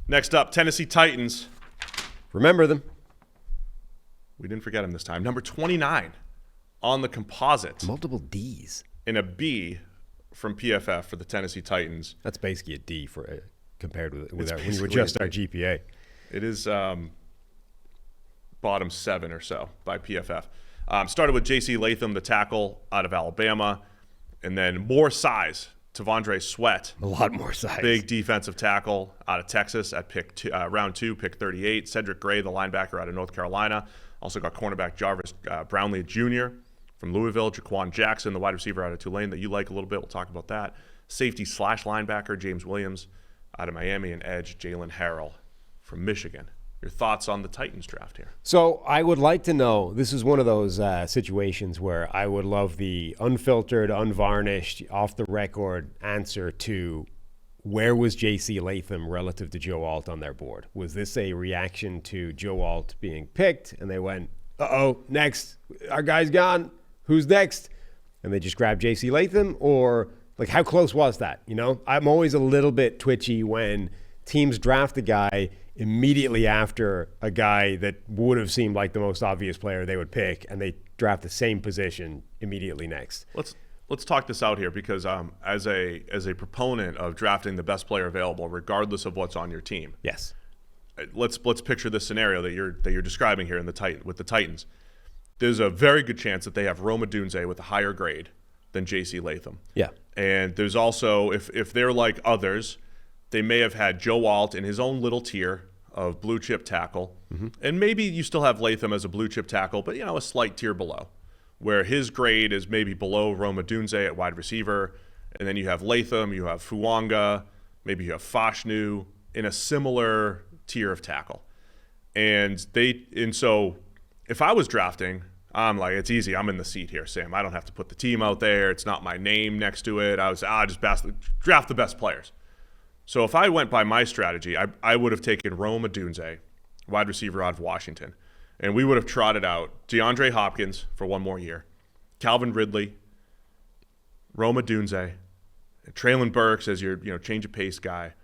Next up, Tennessee Titans. Remember them. We didn't forget him this time. Number 29 on the composite. Multiple Ds. And a B from PFF for the Tennessee Titans. That's basically a D for compared with our, when you basically adjust a our D. GPA. It is bottom 7 or so by PFF. Started with JC Latham, the tackle out of Alabama, and then more size. Tavondre Sweat. A lot more size. Big defensive tackle out of Texas at round 2, pick 38. Cedric Gray, the linebacker out of North Carolina. Also got cornerback Jarvis Brownlee Jr. from Louisville. Jaquan Jackson, the wide receiver out of Tulane that you like a little bit. We'll talk about that. Safety / linebacker James Williams out of Miami, and edge Jalen Harrell from Michigan. Your thoughts on the Titans draft here? So I would like to know, this is one of those situations where I would love the unfiltered, unvarnished, off-the-record answer to where was JC Latham relative to Joe Alt on their board? Was this a reaction to Joe Alt being picked and they went, uh-oh, next, our guy's gone, who's next? And they just grabbed JC Latham? Or like how close was that? You know, I'm always a little bit twitchy when teams draft a guy immediately after a guy that would have seemed like the most obvious player they would pick, and they draft the same position immediately next. Let's talk this out here because as a proponent of drafting the best player available, regardless of what's on your team. Yes. Let's picture this scenario that you're describing here with the Titans. There's a very good chance that they have Rome Odunze with a higher grade than JC Latham. Yeah. And there's also, if they're like others, they may have had Joe Alt in his own little tier of blue chip tackle. Mm-hmm. And maybe you still have Latham as a blue chip tackle, but a slight tier below, where his grade is maybe below Rome Odunze at wide receiver. And then you have Latham, you have Fuanga, maybe you have Fashanu in a similar tier of tackle. And so if I was drafting, I'm like, it's easy. I'm in the seat here, Sam. I don't have to put the team out there. It's not my name next to it. I just draft the best players. So if I went by my strategy, I would have taken Rome Odunze, wide receiver out of Washington, and we would have trotted out DeAndre Hopkins for one more year, Calvin Ridley, Rome Odunze, Traylon Burks as your change of pace guy.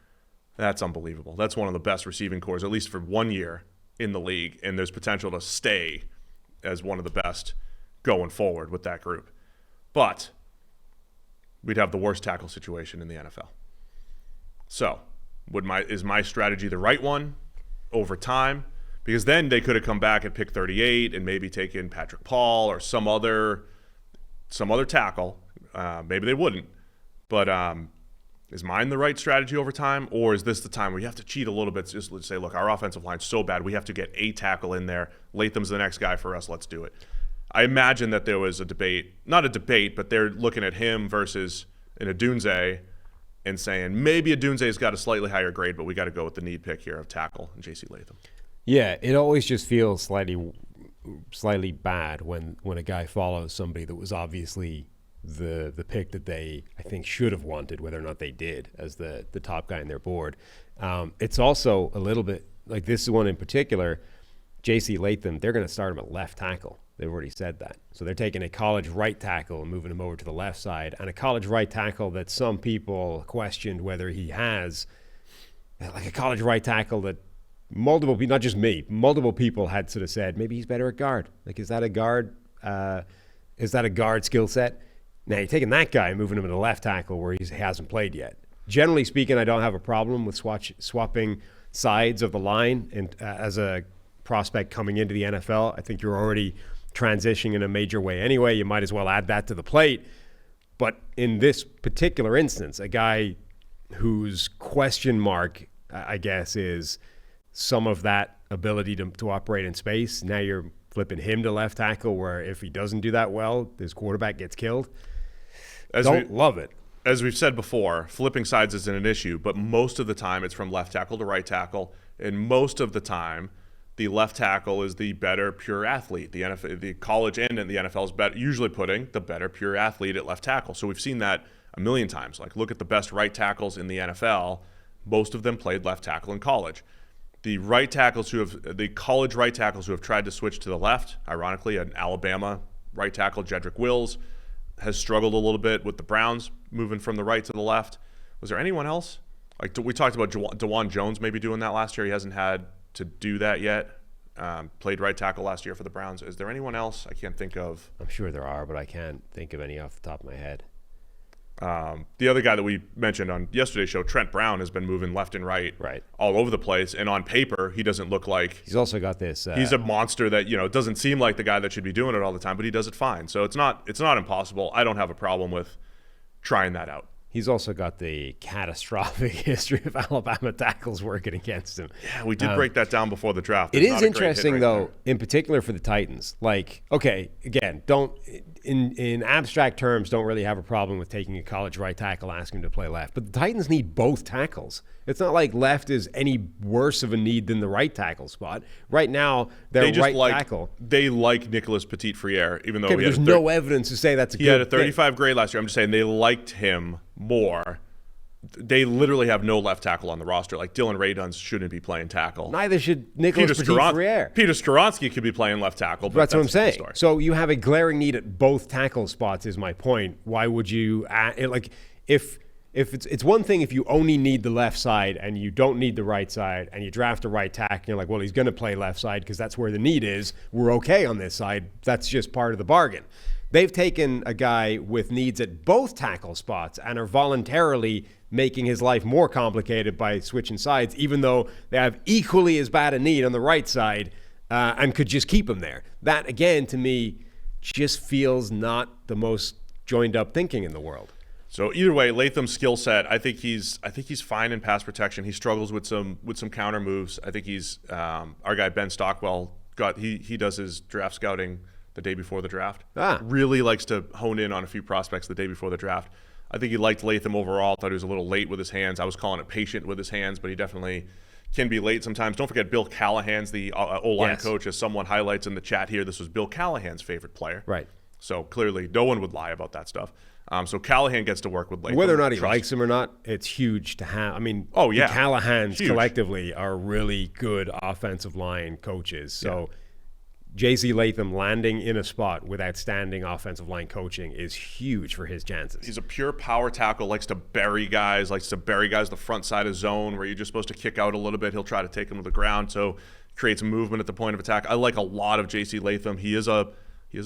That's unbelievable. That's one of the best receiving cores, at least for 1 year in the league, and there's potential to stay as one of the best going forward with that group. But we'd have the worst tackle situation in the NFL. So, is my strategy the right one over time? Because then they could have come back at pick 38 and maybe taken Patrick Paul or some other tackle. Maybe they wouldn't. But is mine the right strategy over time? Or is this the time where you have to cheat a little bit? Just say, look, our offensive line's so bad, we have to get a tackle in there. Latham's the next guy for us. Let's do it. I imagine that there was a debate. Not a debate, but they're looking at him versus an Odunze and saying maybe Odunze's got a slightly higher grade, but we got to go with the need pick here of tackle and JC Latham. Yeah, it always just feels slightly bad when a guy follows somebody that was obviously the pick that they, I think, should have wanted, whether or not they did, as the top guy on their board. It's also a little bit, like this one in particular, JC Latham, they're going to start him at left tackle. They've already said that. So they're taking a college right tackle and moving him over to the left side, and a college right tackle that some people questioned whether he has, like a college right tackle that multiple people, not just me, multiple people had sort of said, maybe he's better at guard. Like, is that a guard? Is that a guard skill set? Now you're taking that guy and moving him to the left tackle where he hasn't played yet. Generally speaking, I don't have a problem with swapping sides of the line, and as a prospect coming into the NFL, I think you're already transitioning in a major way anyway. You might as well add that to the plate. But in this particular instance, a guy whose question mark, I guess, is some of that ability to operate in space. Now you're flipping him to left tackle, where if he doesn't do that well, his quarterback gets killed. Love it. As we've said before, flipping sides isn't an issue, but most of the time it's from left tackle to right tackle, and most of the time the left tackle is the better pure athlete. The NFL, the college and the NFL is usually putting the better pure athlete at left tackle. So we've seen that a million times. Like, look at the best right tackles in the NFL. Most of them played left tackle in college. The college right tackles who have tried to switch to the left, ironically, an Alabama right tackle, Jedrick Wills, has struggled a little bit with the Browns moving from the right to the left. Was there anyone else Like we talked about DeJuan Jones maybe doing that last year. He hasn't had to do that yet. Played right tackle last year for the Browns. Is there anyone else I can't think of? I'm sure there are, but I can't think of any off the top of my head. The other guy that we mentioned on yesterday's show, Trent Brown, has been moving left and right all over the place. And on paper, he doesn't look like... He's also got this... he's a monster that, doesn't seem like the guy that should be doing it all the time, but he does it fine. So it's not impossible. I don't have a problem with trying that out. He's also got the catastrophic history of Alabama tackles working against him. Yeah, we did break that down before the draft. It is interesting, though, in particular for the Titans. Like, okay, again, in abstract terms, don't really have a problem with taking a college right tackle, asking him to play left. But the Titans need both tackles. It's not like left is any worse of a need than the right tackle spot. Right now, their right tackle. They like Nicholas Petit-Frere, even though there's no evidence to say that's a good He had a 35 grade last year. I'm just saying they liked him more. They literally have no left tackle on the roster. Like Dylan Radunz shouldn't be playing tackle. Neither should Nicholas Petit-Frere. Peter Skoronski could be playing left tackle. But that's what I'm saying. So you have a glaring need at both tackle spots is my point. Why would you if it's one thing if you only need the left side and you don't need the right side and you draft a right tackle and you're like, well, he's going to play left side because that's where the need is. We're okay on this side. That's just part of the bargain. They've taken a guy with needs at both tackle spots and are voluntarily making his life more complicated by switching sides, even though they have equally as bad a need on the right side and could just keep him there. That, again, to me, just feels not the most joined up thinking in the world. So either way, Latham's skill set, I think he's fine in pass protection. He struggles with some counter moves. I think he's our guy Ben Stockwell he does his draft scouting the day before the draft. Really likes to hone in on a few prospects the day before the draft. I think he liked Latham overall. Thought he was a little late with his hands. I was calling it patient with his hands, but he definitely can be late sometimes. Don't forget Bill Callahan's the O-line coach, as someone highlights in the chat here. This was Bill Callahan's favorite player. Right. So clearly no one would lie about that stuff. So Callahan gets to work with Latham. Whether or not he likes him or not, it's huge to have. I mean, the Callahans collectively are really good offensive line coaches. So JC Latham landing in a spot with outstanding offensive line coaching is huge for his chances. He's a pure power tackle, likes to bury guys the front side of zone where you're just supposed to kick out a little bit. He'll try to take them to the ground, so creates movement at the point of attack. I like a lot of JC Latham. He is a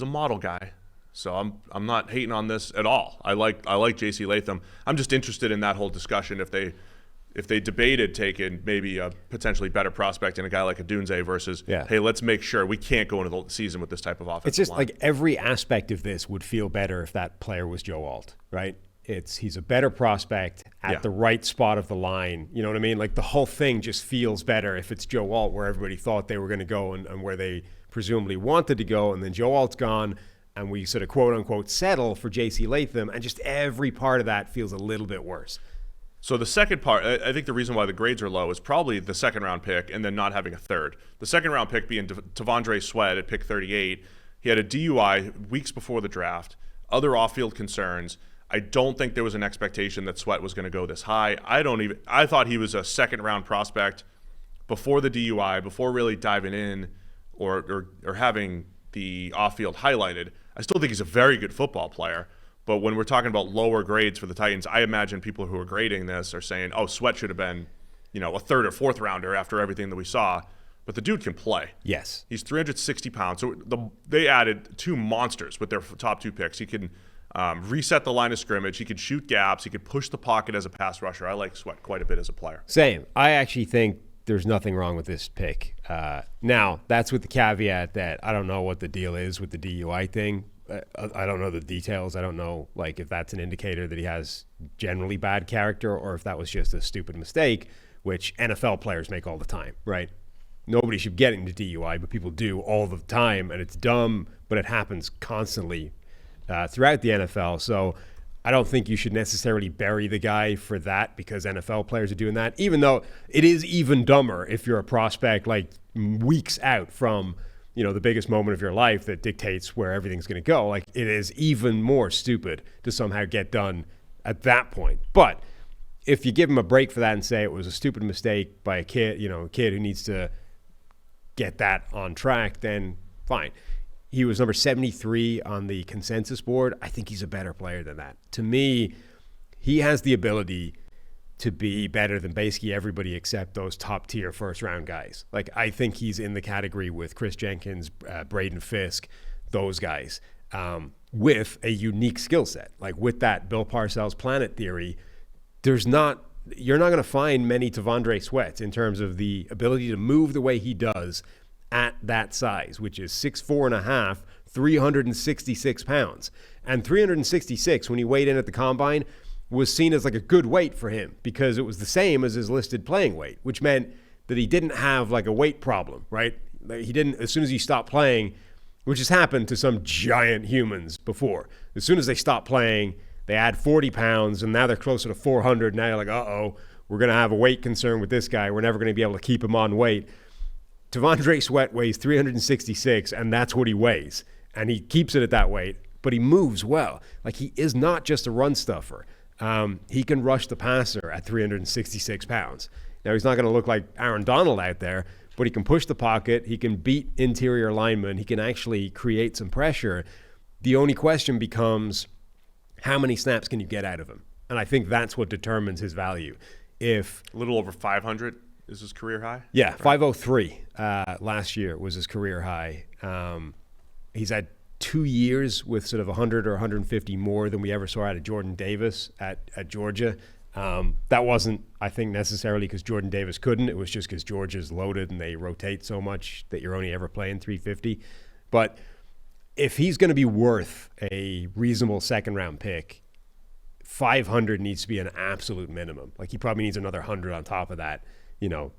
model guy. So I'm not hating on this at all. I like JC Latham. I'm just interested in that whole discussion if they debated taking maybe a potentially better prospect in a guy like a Dunze versus, hey, let's make sure we can't go into the season with this type of offensive It's just line. like every aspect of this would feel better if that player was Joe Alt, right? He's a better prospect at the right spot of the line. You know what I mean? Like the whole thing just feels better if it's Joe Alt where everybody thought they were going to go and where they presumably wanted to go, and then Joe Alt's gone. And we sort of quote-unquote settle for JC Latham, and just every part of that feels a little bit worse. So the second part, I think the reason why the grades are low is probably the second-round pick and then not having a third. The second-round pick being Tavondre Sweat at pick 38. He had a DUI weeks before the draft, other off-field concerns. I don't think there was an expectation that Sweat was going to go this high. I thought he was a second-round prospect before the DUI, before really diving in or having the off-field highlighted. I still think he's a very good football player, but when we're talking about lower grades for the Titans, I imagine people who are grading this are saying, oh, Sweat should have been, a third or fourth rounder after everything that we saw. But the dude can play. Yes. He's 360 pounds. So they added two monsters with their top two picks. He can reset the line of scrimmage. He could shoot gaps. He could push the pocket as a pass rusher. I like Sweat quite a bit as a player. Same. I actually think there's nothing wrong with this pick. Now, that's with the caveat that I don't know what the deal is with the DUI thing. I don't know the details. I don't know if that's an indicator that he has generally bad character or if that was just a stupid mistake, which NFL players make all the time, right? Nobody should get into DUI, but people do all the time, and it's dumb, but it happens constantly throughout the NFL. So I don't think you should necessarily bury the guy for that because NFL players are doing that, even though it is even dumber if you're a prospect weeks out from the biggest moment of your life that dictates where everything's going to go. It is even more stupid to somehow get done at that point. But if you give him a break for that and say it was a stupid mistake by a kid, a kid who needs to get that on track, then fine. He was number 73 on the consensus board. I think he's a better player than that. To me, he has the ability to be better than basically everybody except those top tier first round guys. Like, I think he's in the category with Chris Jenkins, Braden Fisk, those guys, with a unique skill set. Like, with that Bill Parcells planet theory, you're not going to find many T'Vondre Sweats in terms of the ability to move the way he does at that size, which is 6'4.5", 366 pounds. And 366, when he weighed in at the combine, was seen as like a good weight for him because it was the same as his listed playing weight, which meant that he didn't have like a weight problem, right? He didn't, as soon as he stopped playing, which has happened to some giant humans before. As soon as they stop playing, they add 40 pounds and now they're closer to 400. Now you're like, uh-oh, we're going to have a weight concern with this guy. We're never going to be able to keep him on weight. T'Vondre Sweat weighs 366 and that's what he weighs. And he keeps it at that weight, but he moves well. Like, he is not just a run stuffer. He can rush the passer at 366 pounds. Now, he's not going to look like Aaron Donald out there, but he can push the pocket. He can beat interior linemen. He can actually create some pressure. The only question becomes, how many snaps can you get out of him? And I think that's what determines his value. If a little over 500 is his career high? Yeah, right. 503 last year was his career high. He's had 2 years with sort of 100 or 150 more than we ever saw out of Jordan Davis at Georgia. That wasn't, I think, necessarily because Jordan Davis couldn't. It was just because Georgia's loaded and they rotate so much that you're only ever playing 350. But if he's going to be worth a reasonable second-round pick, 500 needs to be an absolute minimum. Like, he probably needs another 100 on top of that,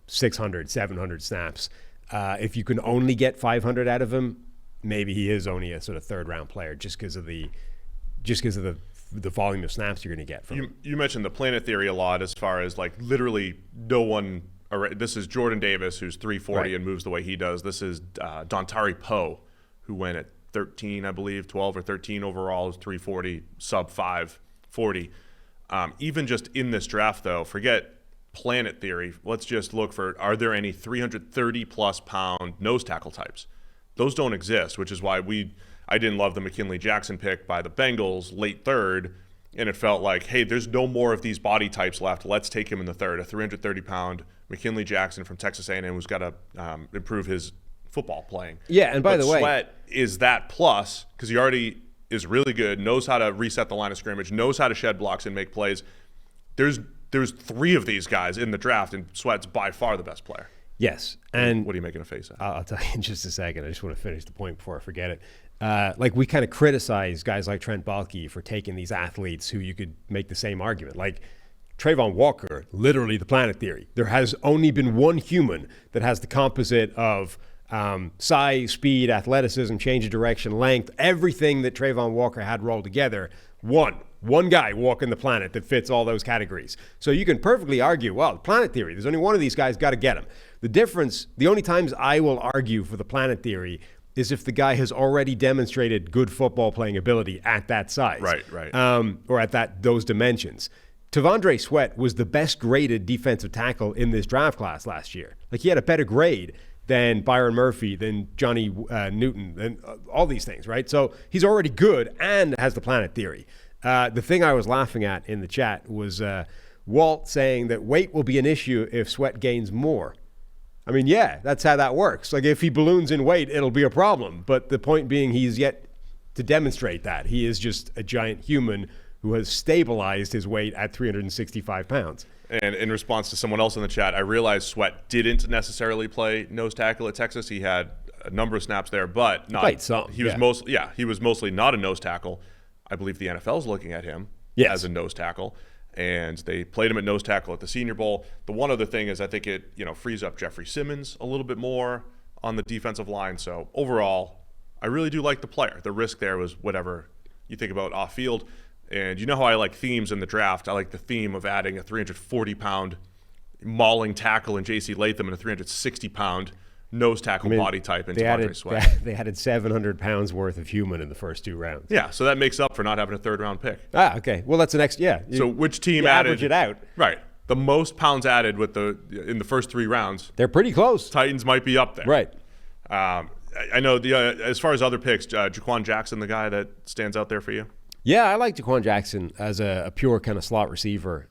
600, 700 snaps. If you can only get 500 out of him, maybe he is only a sort of third-round player just because of the volume of snaps you're going to get from him. You mentioned the planet theory a lot as far as, like, literally no one – this is Jordan Davis, who's 340 and moves the way he does. This is Dontari Poe, who went at 13, I believe, 12 or 13 overall, is 340, sub 540. Even just in this draft, though, forget planet theory. Let's just look for, are there any 330-plus pound nose tackle types? Those don't exist, which is why I didn't love the McKinley Jackson pick by the Bengals, late third, and it felt like, hey, there's no more of these body types left. Let's take him in the third, a 330-pound McKinley Jackson from Texas A&M who's got to improve his football playing. Yeah, and by the way, Sweat is that plus because he already is really good, knows how to reset the line of scrimmage, knows how to shed blocks and make plays. There's 3 of these guys in the draft, and Sweat's by far the best player. Yes. And what are you making a face at? I'll tell you in just a second. I just want to finish the point before I forget it. Like, we kind of criticize guys like Trent Baalke for taking these athletes who you could make the same argument. Like Trayvon Walker, literally the planet theory. There has only been one human that has the composite of size, speed, athleticism, change of direction, length, everything that Trayvon Walker had rolled together. One guy walking the planet that fits all those categories. So you can perfectly argue, well, the planet theory, there's only one of these guys, got to get him. The difference, the only times I will argue for the planet theory is if the guy has already demonstrated good football playing ability at that size. Right. Or at those dimensions. T'Vondre Sweat was the best graded defensive tackle in this draft class last year. Like, he had a better grade than Byron Murphy, than Johnny Newton, than all these things, right? So he's already good and has the planet theory. The thing I was laughing at in the chat was Walt saying that weight will be an issue if Sweat gains more. I mean, yeah, that's how that works. Like, if he balloons in weight, it'll be a problem. But the point being, he's yet to demonstrate that. He is just a giant human who has stabilized his weight at 365 pounds. And in response to someone else in the chat, I realized Sweat didn't necessarily play nose tackle at Texas. He had a number of snaps there, but not. Played some. He was mostly not a nose tackle. I believe the NFL's looking at him as a nose tackle, and they played him at nose tackle at the Senior Bowl. The one other thing is I think it frees up Jeffrey Simmons a little bit more on the defensive line. So overall, I really do like the player. The risk there was whatever you think about off field. And you know how I like themes in the draft. I like the theme of adding a 340-pound mauling tackle in JC Latham and a 360-pound nose tackle body type in T'Vondre Sweat. They added 700 pounds worth of human in the first 2 rounds. Yeah, so that makes up for not having a third-round pick. Okay. Well, that's the next. Yeah. So which team you added? Average it out. Right. The most pounds added in the first 3 rounds. They're pretty close. Titans might be up there. Right. I know as far as other picks, Jaquan Jackson, the guy that stands out there for you. Yeah, I like Jaquan Jackson as a pure kind of slot receiver.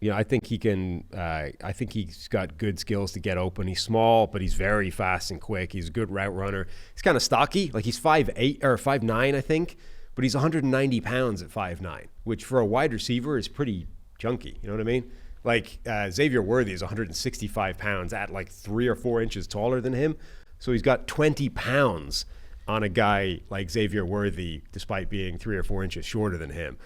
You know, I think he can. I think he's got good skills to get open. He's small, but he's very fast and quick. He's a good route runner. He's kind of stocky. Like he's 5'8" or 5'9", I think, but he's 190 pounds at 5'9", which for a wide receiver is pretty chunky. You know what I mean? Like Xavier Worthy is 165 pounds at like 3 or 4 inches taller than him. So he's got 20 pounds on a guy like Xavier Worthy, despite being 3 or 4 inches shorter than him.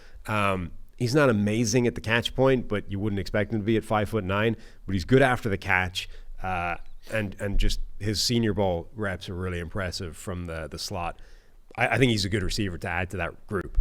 He's not amazing at the catch point, but you wouldn't expect him to be at 5'9". But he's good after the catch, and just his Senior Bowl reps are really impressive from the slot. I think he's a good receiver to add to that group.